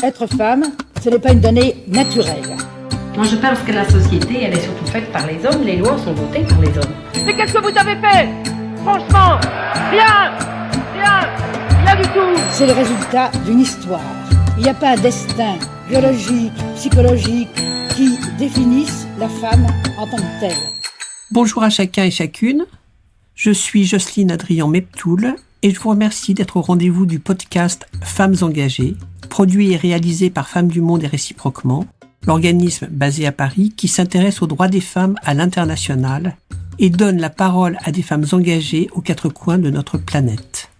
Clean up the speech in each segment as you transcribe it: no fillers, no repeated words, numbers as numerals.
Être femme, ce n'est pas une donnée naturelle. Moi, je pense que la société, elle est surtout faite par les hommes. Les lois sont votées par les hommes. Mais qu'est-ce que vous avez fait? Franchement, rien, rien du tout. C'est le résultat d'une histoire. Il n'y a pas un destin biologique, psychologique qui définisse la femme en tant que telle. Bonjour à chacun et chacune. Je suis Jocelyne Adrian-Meptoul et je vous remercie d'être au rendez-vous du podcast Femmes engagées, produit et réalisé par Femmes du Monde et réciproquement, l'organisme basé à Paris qui s'intéresse aux droits des femmes à l'international et donne la parole à des femmes engagées aux quatre coins de notre planète.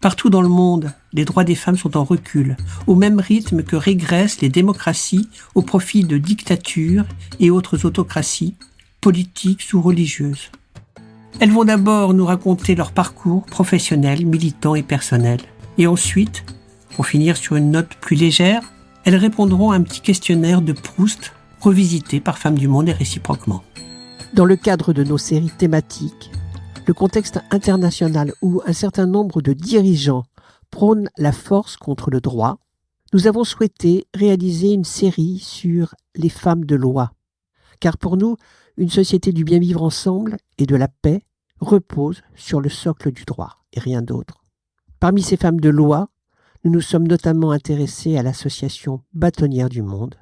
Partout dans le monde, les droits des femmes sont en recul, au même rythme que régressent les démocraties au profit de dictatures et autres autocraties, politiques ou religieuses. Elles vont d'abord nous raconter leur parcours professionnel, militant et personnel. Et ensuite, pour finir sur une note plus légère, elles répondront à un petit questionnaire de Proust, revisité par Femmes du Monde et réciproquement. Dans le cadre de nos séries thématiques, le contexte international où un certain nombre de dirigeants prônent la force contre le droit, nous avons souhaité réaliser une série sur les femmes de loi. Car pour nous, une société du bien vivre ensemble et de la paix repose sur le socle du droit et rien d'autre. Parmi ces femmes de loi, nous nous sommes notamment intéressés à l'association Bâtonnières du Monde.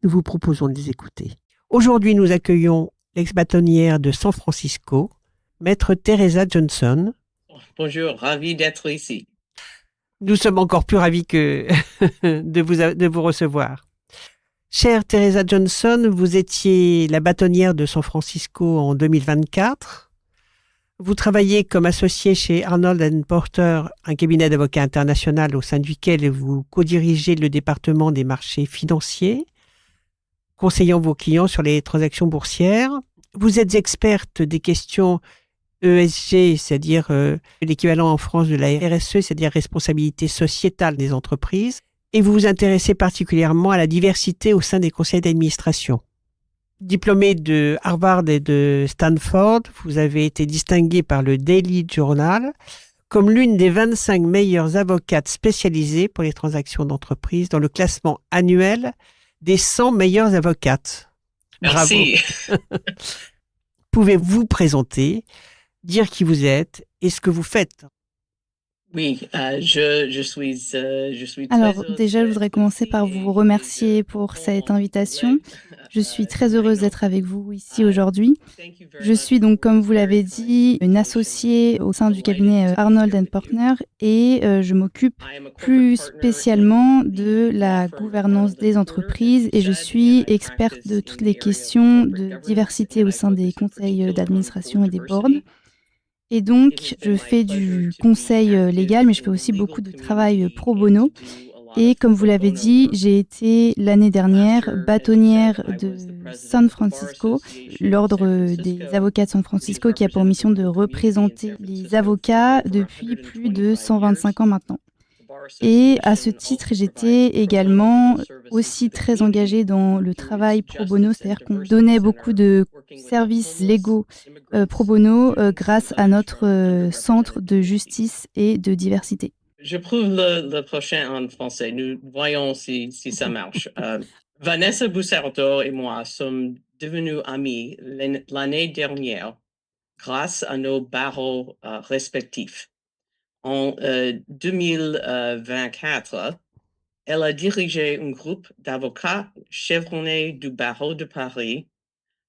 Nous vous proposons de les écouter. Aujourd'hui, nous accueillons l'ex-bâtonnière de San Francisco, Maître Teresa Johnson. Bonjour, ravi d'être ici. Nous sommes encore plus ravis que de vous recevoir. Chère Teresa Johnson, vous étiez la bâtonnière de San Francisco en 2024. Vous travaillez comme associée chez Arnold & Porter, un cabinet d'avocats international au sein duquel vous co-dirigez le département des marchés financiers, conseillant vos clients sur les transactions boursières. Vous êtes experte des questions ESG, c'est-à-dire l'équivalent en France de la RSE, c'est-à-dire responsabilité sociétale des entreprises. Et vous vous intéressez particulièrement à la diversité au sein des conseils d'administration. Diplômée de Harvard et de Stanford, vous avez été distinguée par le Daily Journal comme l'une des 25 meilleures avocates spécialisées pour les transactions d'entreprise dans le classement annuel des 100 meilleures avocates. Merci. Bravo. Pouvez-vous présenter, dire qui vous êtes et ce que vous faites? Oui, je suis très Alors heureuse déjà, je voudrais commencer par vous remercier pour cette invitation. Je suis très heureuse d'être avec vous ici aujourd'hui. Je suis donc, comme vous l'avez dit, une associée au sein du cabinet Arnold & Partner et je m'occupe plus spécialement de la gouvernance des entreprises et je suis experte de toutes les questions de diversité au sein des conseils d'administration et des boards. Et donc, je fais du conseil légal, mais je fais aussi beaucoup de travail pro bono. Et comme vous l'avez dit, j'ai été l'année dernière bâtonnière de San Francisco, l'ordre des avocats de San Francisco qui a pour mission de représenter les avocats depuis plus de 125 ans maintenant. Et à ce titre, j'étais également aussi très engagée dans le travail pro bono, c'est-à-dire qu'on donnait beaucoup de services légaux pro bono grâce à notre centre de justice et de diversité. Je prouve le prochain en français. Nous voyons si ça marche. Vanessa Bussardo et moi sommes devenus amis l'année dernière grâce à nos barreaux respectifs. En 2024, elle a dirigé un groupe d'avocats chevronnés du barreau de Paris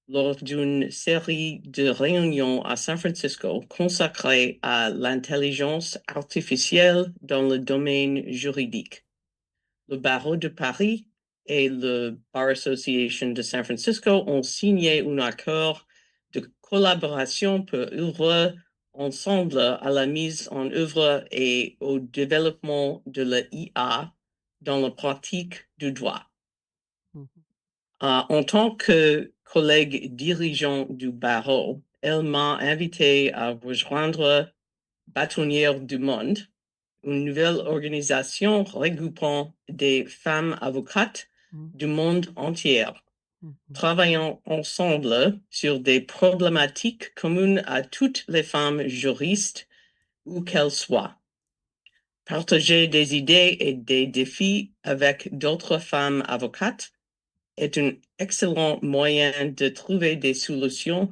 lors d'une série de réunions à San Francisco consacrées à l'intelligence artificielle dans le domaine juridique. Le barreau de Paris et le Bar Association de San Francisco ont signé un accord de collaboration pour œuvrer ensemble à la mise en œuvre et au développement de l'IA dans la pratique du droit. En tant que collègue dirigeant du barreau, elle m'a invité à rejoindre Bâtonnières du Monde, une nouvelle organisation regroupant des femmes avocates du monde entier, travaillant ensemble sur des problématiques communes à toutes les femmes juristes, où qu'elles soient. Partager des idées et des défis avec d'autres femmes avocates est un excellent moyen de trouver des solutions.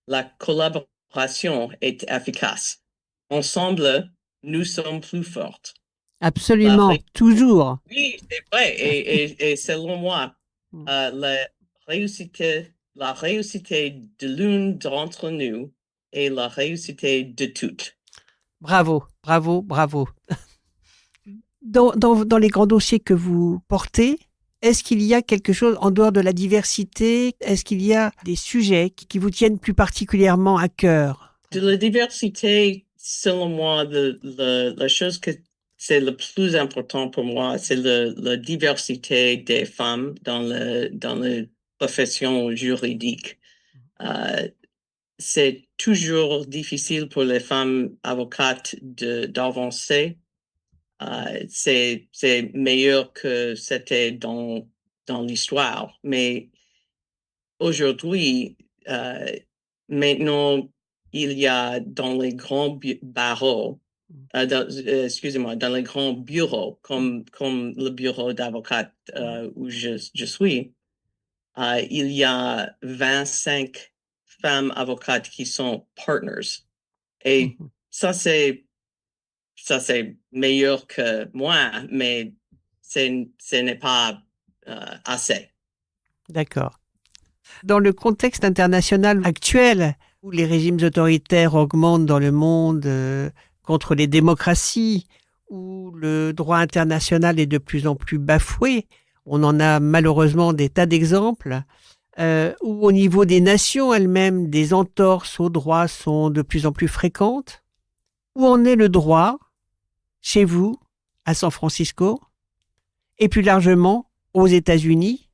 La collaboration est efficace. Ensemble, nous sommes plus fortes. Absolument, toujours. Oui, c'est vrai. Et selon moi, la réussite de l'une d'entre nous est la réussite de toutes. Bravo, bravo, bravo. Dans les grands dossiers que vous portez, est-ce qu'il y a quelque chose en dehors de la diversité? Est-ce qu'il y a des sujets qui vous tiennent plus particulièrement à cœur? De la diversité, selon moi, la chose que c'est le plus important pour moi, c'est la diversité des femmes dans la profession juridique. C'est toujours difficile pour les femmes avocates d'avancer. C'est meilleur que c'était dans l'histoire. Mais aujourd'hui, maintenant, il y a dans les grands barreaux, excusez-moi, dans les grands bureaux, comme le bureau d'avocat où je suis, il y a 25 femmes avocates qui sont partners. Et ça, c'est meilleur que moi, mais ce n'est pas assez. D'accord. Dans le contexte international actuel, où les régimes autoritaires augmentent dans le monde contre les démocraties, où le droit international est de plus en plus bafoué, on en a malheureusement des tas d'exemples, où au niveau des nations elles-mêmes, des entorses au droit sont de plus en plus fréquentes. Où en est le droit, chez vous, à San Francisco, et plus largement aux États-Unis?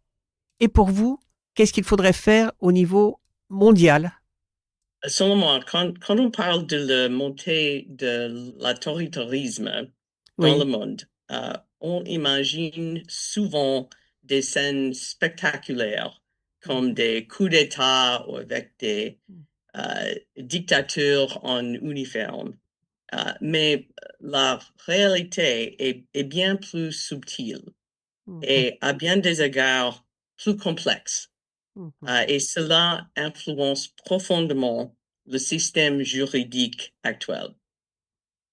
Et pour vous, qu'est-ce qu'il faudrait faire au niveau mondial? Selon moi, quand on parle de la montée de l'autoritarisme dans le monde, on imagine souvent des scènes spectaculaires, comme des coups d'État ou avec des dictatures en uniforme. Mais la réalité est bien plus subtile et à bien des égards plus complexe. Et cela influence profondément le système juridique actuel.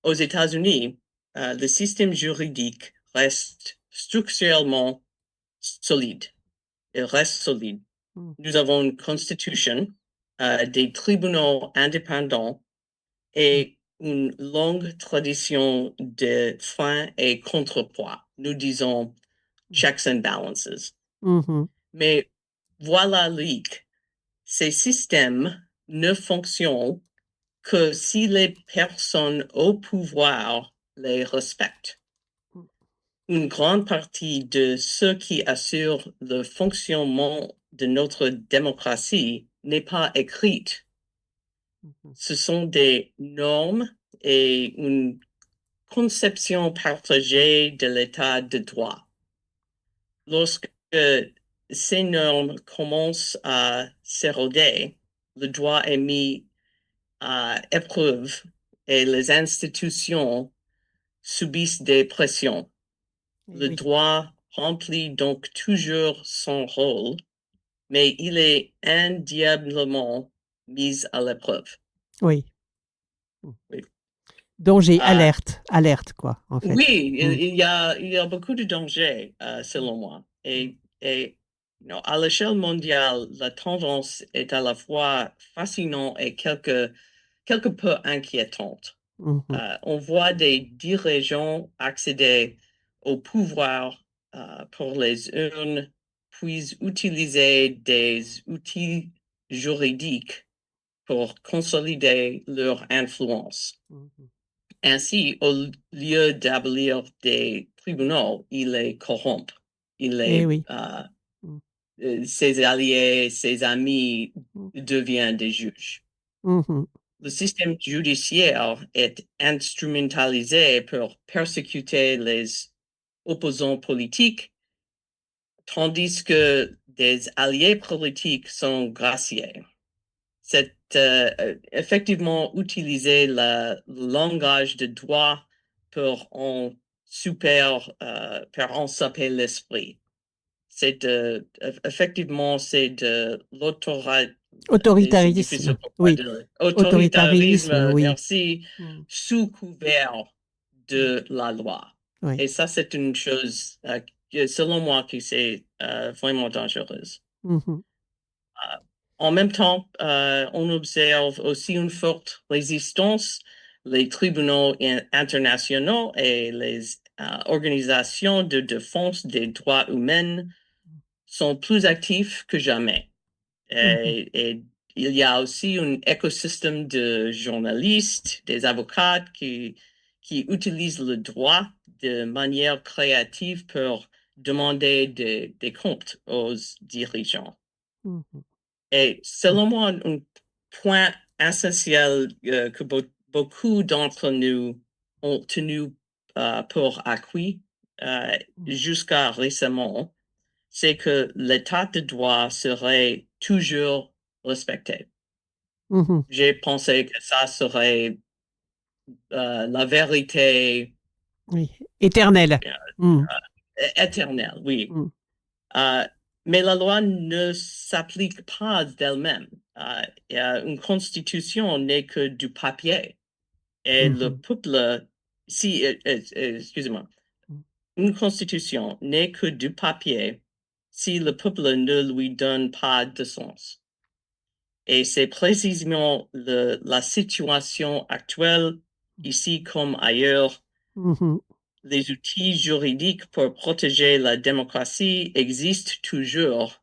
Aux États-Unis, le système juridique reste structurellement solide. Il reste solide. Nous avons une constitution, des tribunaux indépendants et une longue tradition de freins et contrepoids. Nous disons checks and balances. Mais voilà l'hic. Ces systèmes ne fonctionnent que si les personnes au pouvoir les respectent. Une grande partie de ce qui assure le fonctionnement de notre démocratie n'est pas écrite. Ce sont des normes et une conception partagée de l'état de droit. Lorsque ces normes commencent à s'éroder, le droit est mis à épreuve et les institutions subissent des pressions. Le droit remplit donc toujours son rôle, mais il est indéniablement mis à l'épreuve. Oui. Danger, alerte, quoi, en fait. Oui, il y a beaucoup de dangers, selon moi. Et à l'échelle mondiale, la tendance est à la fois fascinante et quelque peu inquiétante. On voit des dirigeants accéder au pouvoir pour les urnes, puis utiliser des outils juridiques pour consolider leur influence. Ainsi, au lieu d'abolir des tribunaux, il les corrompt. Ses alliés, ses amis deviennent des juges. Le système judiciaire est instrumentalisé pour persécuter les opposants politiques, tandis que des alliés politiques sont graciés. C'est effectivement utiliser le langage de droit pour un pour en saper l'esprit. Effectivement, c'est de Autoritarisme, oui. Autoritarisme, oui. Merci, sous couvert de la loi. Oui. Et ça, c'est une chose, selon moi, qui c'est vraiment dangereuse. En même temps, on observe aussi une forte résistance. Les tribunaux internationaux et les organisations de défense des droits humains sont plus actifs que jamais. Et il y a aussi un écosystème de journalistes, des avocats qui utilisent le droit de manière créative pour demander des comptes aux dirigeants. Et selon moi, un point essentiel que beaucoup d'entre nous ont tenu pour acquis jusqu'à récemment, c'est que l'état de droit serait toujours respecté. J'ai pensé que ça serait la vérité. Oui, éternelle. Éternelle, oui. Mais la loi ne s'applique pas d'elle-même. Une constitution n'est que du papier. Et le peuple, excusez-moi, une constitution n'est que du papier si le peuple ne lui donne pas de sens. Et c'est précisément la situation actuelle, ici comme ailleurs. Les outils juridiques pour protéger la démocratie existent toujours.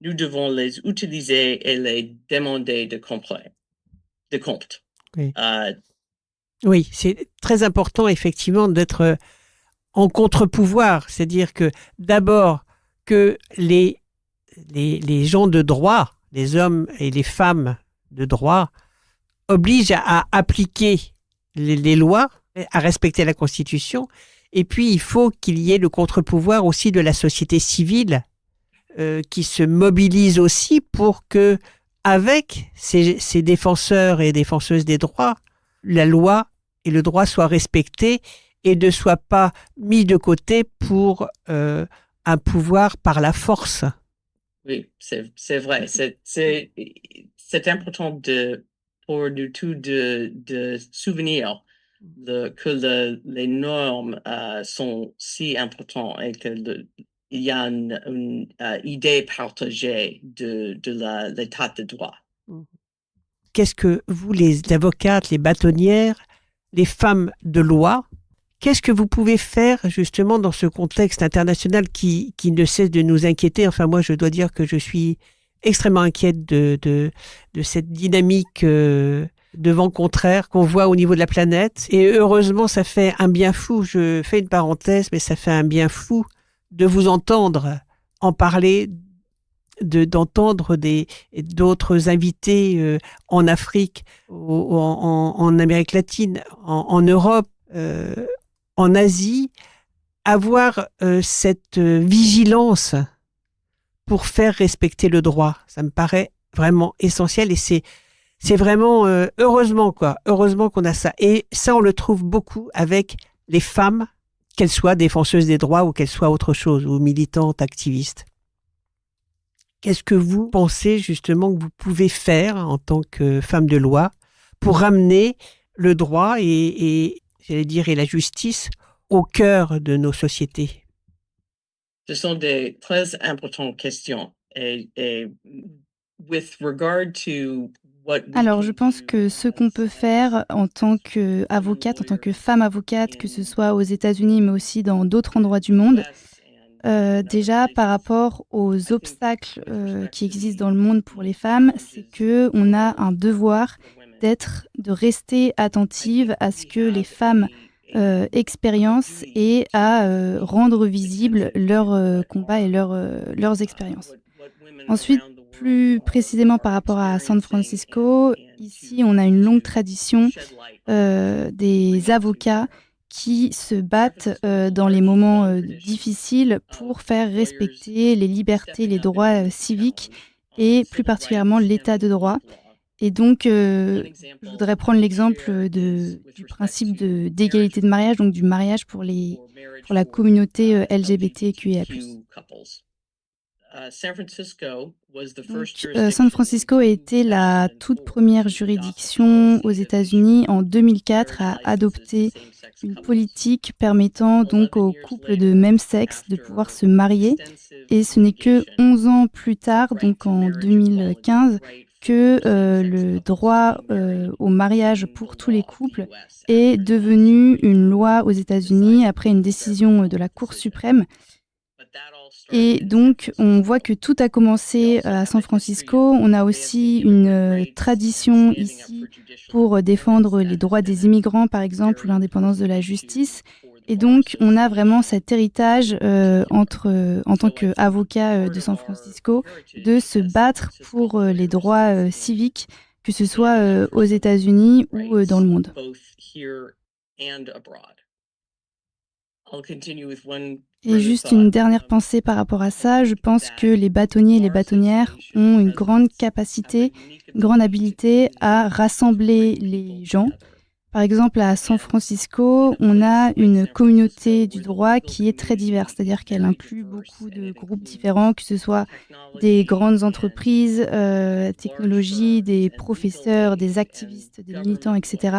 Nous devons les utiliser et les demander de compte. Oui. Oui, c'est très important effectivement d'être en contre-pouvoir, c'est-à-dire que d'abord que les gens de droit, les hommes et les femmes de droit, obligent à appliquer les lois, à respecter la Constitution, et puis il faut qu'il y ait le contre-pouvoir aussi de la société civile qui se mobilise aussi pour que, avec ces défenseurs et défenseuses des droits, la loi et le droit soient respectés et ne soient pas mis de côté pour un pouvoir par la force. Oui, c'est vrai. C'est important pour nous tous de souvenir que les normes sont si importantes et qu'il y a une idée partagée de l'état de droit. Qu'est-ce que vous, les avocates, les bâtonnières, les femmes de loi, qu'est-ce que vous pouvez faire justement dans ce contexte international qui ne cesse de nous inquiéter? Enfin, moi, je dois dire que je suis extrêmement inquiète de cette dynamique de vent contraire qu'on voit au niveau de la planète. Et heureusement, ça fait un bien fou. Je fais une parenthèse, mais ça fait un bien fou de vous entendre en parler, d'entendre d'autres invités en Afrique, en Amérique latine, en Europe, en Asie, avoir cette vigilance pour faire respecter le droit. Ça me paraît vraiment essentiel et c'est vraiment heureusement qu'on a ça. Et ça, on le trouve beaucoup avec les femmes, qu'elles soient défenseuses des droits ou qu'elles soient autre chose, ou militantes, activistes. Qu'est-ce que vous pensez justement que vous pouvez faire en tant que femme de loi pour ramener le droit et j'allais dire, et la justice au cœur de nos sociétés? Ce sont des très importantes questions. Et with regard to alors, je pense que ce qu'on peut faire en tant qu'avocate, en tant que femme avocate, que ce soit aux États-Unis, mais aussi dans d'autres endroits du monde, déjà par rapport aux obstacles qui existent dans le monde pour les femmes, c'est qu'on a un devoir de rester attentive à ce que les femmes expériences et à rendre visibles leurs combats et leurs expériences. Ensuite, plus précisément par rapport à San Francisco, ici on a une longue tradition des avocats qui se battent dans les moments difficiles pour faire respecter les libertés, les droits civiques et plus particulièrement l'état de droit. Et donc, je voudrais prendre l'exemple du principe d'égalité de mariage, donc du mariage pour la communauté LGBTQIA+. Donc, San Francisco a été la toute première juridiction aux États-Unis en 2004 à adopter une politique permettant donc aux couples de même sexe de pouvoir se marier. Et ce n'est que 11 ans plus tard, donc en 2015, que le droit au mariage pour tous les couples est devenu une loi aux États-Unis après une décision de la Cour suprême. Et donc, on voit que tout a commencé à San Francisco. On a aussi une tradition ici pour défendre les droits des immigrants, par exemple, ou l'indépendance de la justice. Et donc, on a vraiment cet héritage en tant qu'avocat de San Francisco, de se battre pour les droits civiques, que ce soit aux États-Unis ou dans le monde. Et juste une dernière pensée par rapport à ça, je pense que les bâtonniers et les bâtonnières ont une grande capacité, une grande habilité à rassembler les gens. Par exemple, à San Francisco, on a une communauté du droit qui est très diverse, c'est-à-dire qu'elle inclut beaucoup de groupes différents, que ce soit des grandes entreprises, technologies, des professeurs, des activistes, des militants, etc.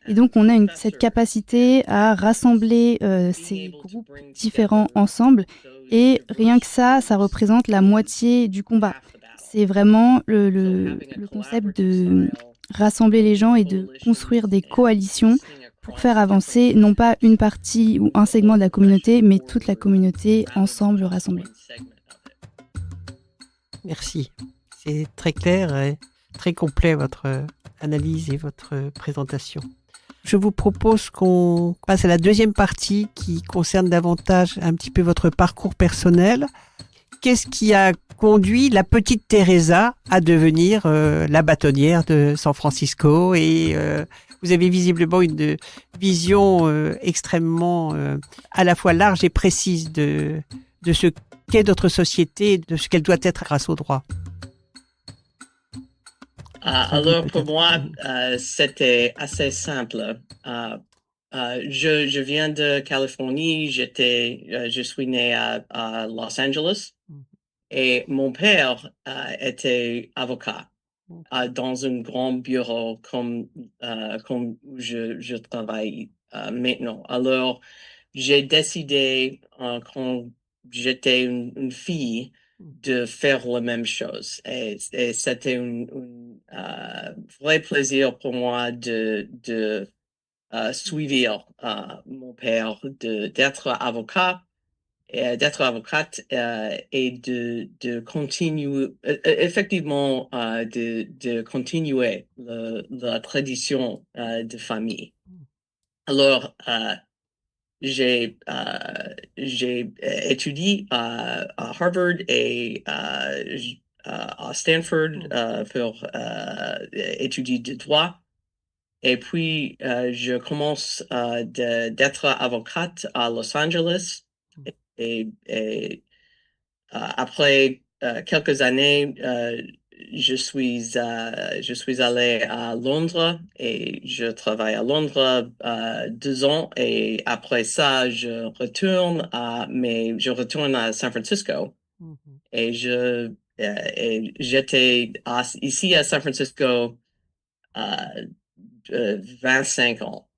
Et donc, on a cette capacité à rassembler ces groupes différents ensemble. Et rien que ça représente la moitié du combat. C'est vraiment le concept de rassembler les gens et de construire des coalitions pour faire avancer non pas une partie ou un segment de la communauté, mais toute la communauté ensemble rassemblée. Merci. C'est très clair et très complet votre analyse et votre présentation. Je vous propose qu'on passe à la deuxième partie qui concerne davantage un petit peu votre parcours personnel. Qu'est-ce qui a conduit la petite Teresa à devenir la bâtonnière de San Francisco et vous avez visiblement une vision extrêmement à la fois large et précise de ce qu'est notre société, de ce qu'elle doit être grâce au droit. Alors pour moi, c'était assez simple. Je viens de Californie, je suis né à Los Angeles. Et mon père était avocat dans un grand bureau comme où je travaille maintenant. Alors, j'ai décidé quand j'étais une fille de faire la même chose. Et c'était un vrai plaisir pour moi de suivre mon père, d'être avocat. D'être avocate et de continuer, effectivement, de continuer la tradition de famille. Alors, j'ai étudié à Harvard et à Stanford pour étudier du droit. Et puis, je commence d'être avocate à Los Angeles. Et après quelques années, je suis allé à Londres et je travaille à Londres 2 ans et après ça, je retourne à San Francisco et j'étais ici à San Francisco 25 ans.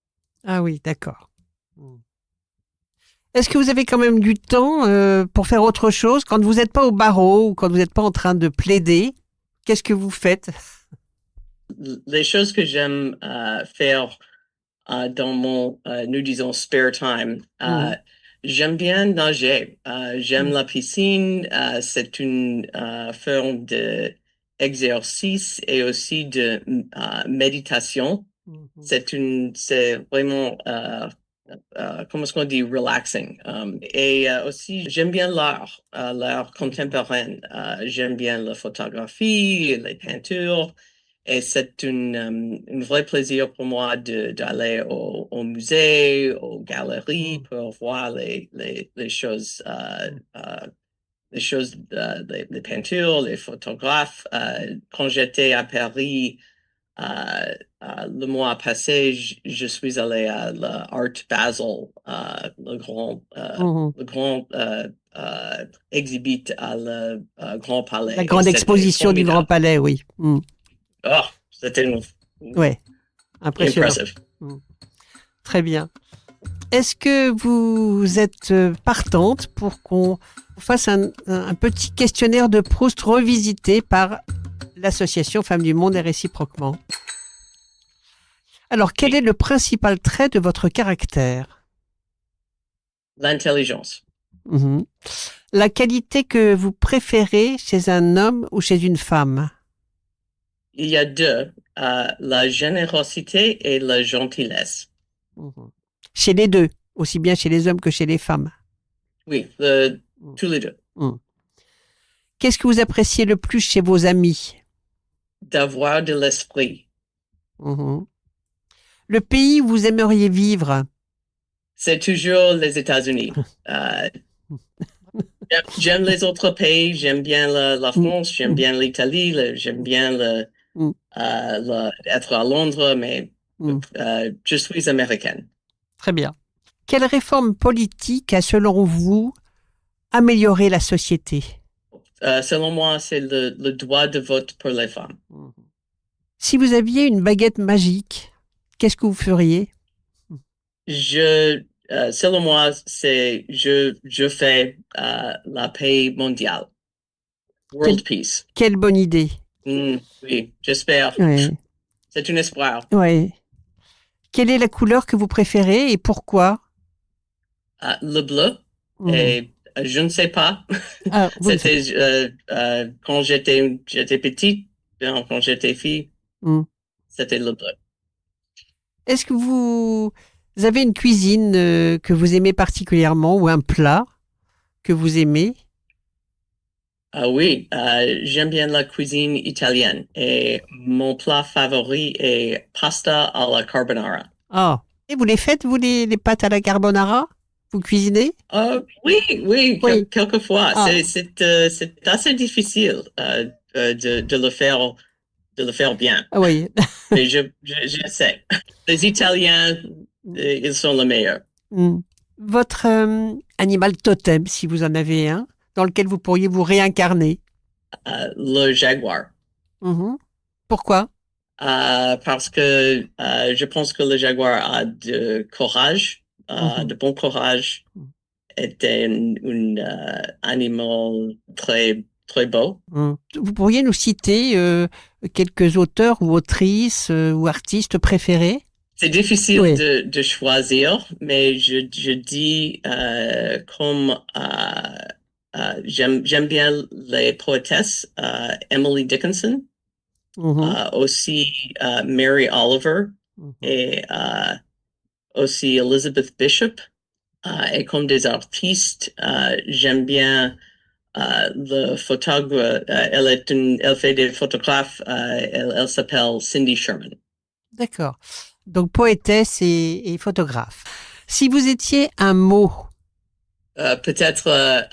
Ah oui, d'accord. Est-ce que vous avez quand même du temps pour faire autre chose quand vous n'êtes pas au barreau ou quand vous n'êtes pas en train de plaider? Qu'est-ce que vous faites? Les choses que j'aime faire dans mon, nous disons, spare time, j'aime bien nager. J'aime la piscine. C'est une forme d'exercice et aussi de méditation. C'est vraiment... comment est-ce qu'on dit, relaxing. Et aussi, j'aime bien l'art contemporain. J'aime bien la photographie, les peintures. Et c'est un vrai plaisir pour moi d'aller au musée, aux galeries pour voir les choses, les peintures, les photographes. Quand j'étais à Paris, le mois passé, je suis allé à l'Art Basel, le grand exhibit à le Grand Palais. La grande exposition du Grand Palais, oui. Oh, c'était ouais, impressionnant. impressive. Très bien. Est-ce que vous êtes partante pour qu'on fasse un petit questionnaire de Proust revisité par l'association Femmes du Monde et réciproquement? Alors, quel est le principal trait de votre caractère? L'intelligence. La qualité que vous préférez chez un homme ou chez une femme? Il y a deux, la générosité et la gentillesse. Chez les deux, aussi bien chez les hommes que chez les femmes? Oui, tous les deux. Qu'est-ce que vous appréciez le plus chez vos amis? D'avoir de l'esprit. Le pays où vous aimeriez vivre? C'est toujours les États-Unis. J'aime les autres pays, j'aime bien la France, j'aime bien l'Italie, j'aime bien être à Londres, mais je suis américaine. Très bien. Quelle réforme politique a, selon vous, amélioré la société? Selon moi, c'est le droit de vote pour les femmes. Si vous aviez une baguette magique, qu'est-ce que vous feriez? Selon moi, je fais la paix mondiale. World Peace. Quelle bonne idée. Oui, j'espère. Oui. C'est un espoir. Oui. Quelle est la couleur que vous préférez et pourquoi? Le bleu. Et je ne sais pas. C'était quand j'étais petite, quand j'étais fille, c'était le bleu. Est-ce que vous avez une cuisine que vous aimez particulièrement ou un plat que vous aimez? Oui, j'aime bien la cuisine italienne et mon plat favori est pasta à la carbonara. Ah, et vous les faites, vous, les pâtes à la carbonara? Vous cuisinez? Oui, quelquefois. C'est assez difficile de le faire bien. Ah oui. Mais je sais. Les Italiens, ils sont les meilleurs. Votre animal totem, si vous en avez un, dans lequel vous pourriez vous réincarner? Le jaguar. Pourquoi? Parce que je pense que le jaguar a de courage, de bon courage, est un animal très, très beau. Vous pourriez nous citer quelques auteurs ou autrices ou artistes préférés? C'est difficile de choisir, mais je dis comme j'aime bien les poétesses, Emily Dickinson, aussi Mary Oliver et aussi Elizabeth Bishop. Et comme des artistes, j'aime bien le photographe. Elle fait des photographes. Elle s'appelle Cindy Sherman. D'accord. Donc poétesse et photographe. Si vous étiez un mot? Peut-être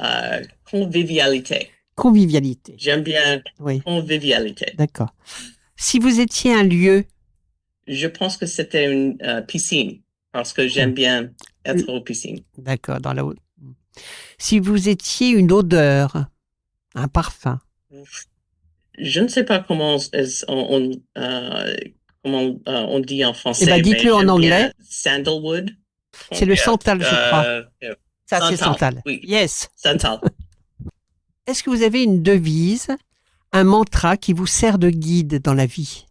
convivialité. Convivialité. J'aime bien convivialité. D'accord. Si vous étiez un lieu? Je pense que c'était une piscine, parce que j'aime bien être aux piscines. D'accord, dans la haute. Si vous étiez une odeur, un parfum? Je ne sais pas comment on dit en français. Eh bien, dites-le en anglais. Sandalwood. C'est le santal, je crois. Ça, c'est santal. Oui. Yes. Santal. Est-ce que vous avez une devise, un mantra qui vous sert de guide dans la vie?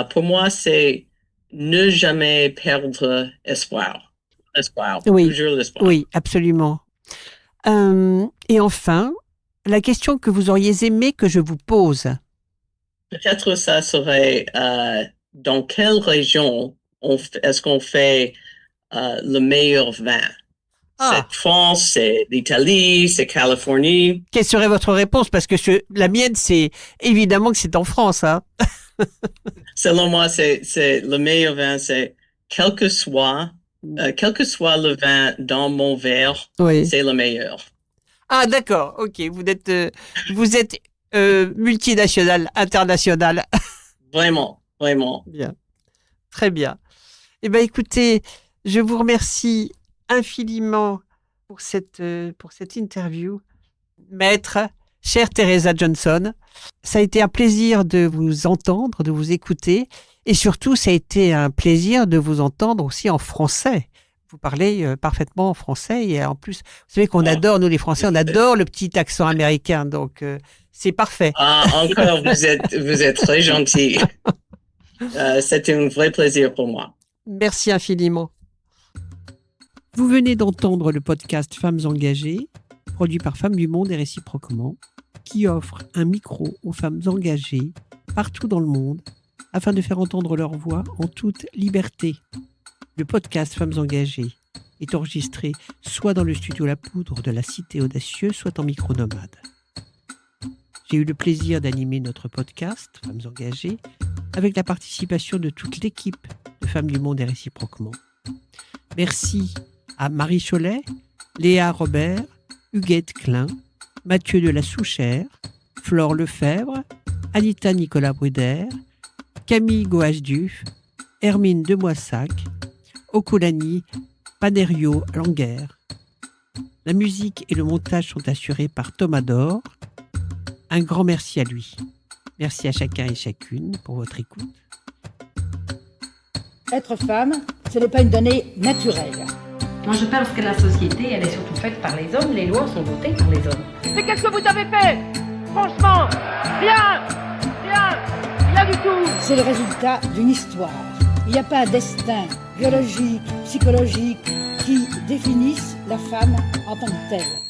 Pour moi, c'est ne jamais perdre espoir. Espoir. Oui. Toujours l'espoir. Oui, absolument. Et enfin, la question que vous auriez aimé que je vous pose? Peut-être ça serait dans quelle région est-ce qu'on fait le meilleur vin? C'est France, c'est l'Italie, c'est Californie. Quelle serait votre réponse? Parce que la mienne, c'est évidemment que c'est en France. Hein. Selon moi, c'est le meilleur vin, c'est quel que soit le vin dans mon verre, c'est le meilleur. Ah d'accord, ok. Vous êtes multinational, international. Vraiment. vraiment. Bien. Très bien. Eh bien, écoutez, je vous remercie infiniment pour cette interview. Maître, chère Teresa Johnson, ça a été un plaisir de vous entendre, de vous écouter. Et surtout, ça a été un plaisir de vous entendre aussi en français. Vous parlez parfaitement en français. Et en plus, vous savez qu'on adore, nous les Français, on adore le petit accent américain. Donc, c'est parfait. Encore, vous êtes très gentil. C'était un vrai plaisir pour moi. Merci infiniment. Vous venez d'entendre le podcast Femmes engagées, produit par Femmes du Monde et réciproquement, qui offre un micro aux femmes engagées partout dans le monde afin de faire entendre leur voix en toute liberté. Le podcast Femmes engagées est enregistré soit dans le studio La Poudre de la Cité Audacieux, soit en micro-nomade. J'ai eu le plaisir d'animer notre podcast Femmes engagées avec la participation de toute l'équipe de Femmes du Monde et réciproquement. Merci à Marie Cholet, Léa Robert, Huguette Klein, Mathieu de la Souchère, Flore Lefebvre, Anita Nicolas Bruder, Camille Goasduf, Hermine de Moissac, Okolani Panerio Langer. La musique et le montage sont assurés par Thomas Dor. Un grand merci à lui. Merci à chacun et chacune pour votre écoute. Être femme, ce n'est pas une donnée naturelle. Moi, je pense que la société, elle est surtout faite par les hommes. Les lois sont votées par les hommes. Mais qu'est-ce que vous avez fait? Franchement, rien, rien du tout. C'est le résultat d'une histoire. Il n'y a pas un destin biologique, psychologique qui définisse la femme en tant que telle.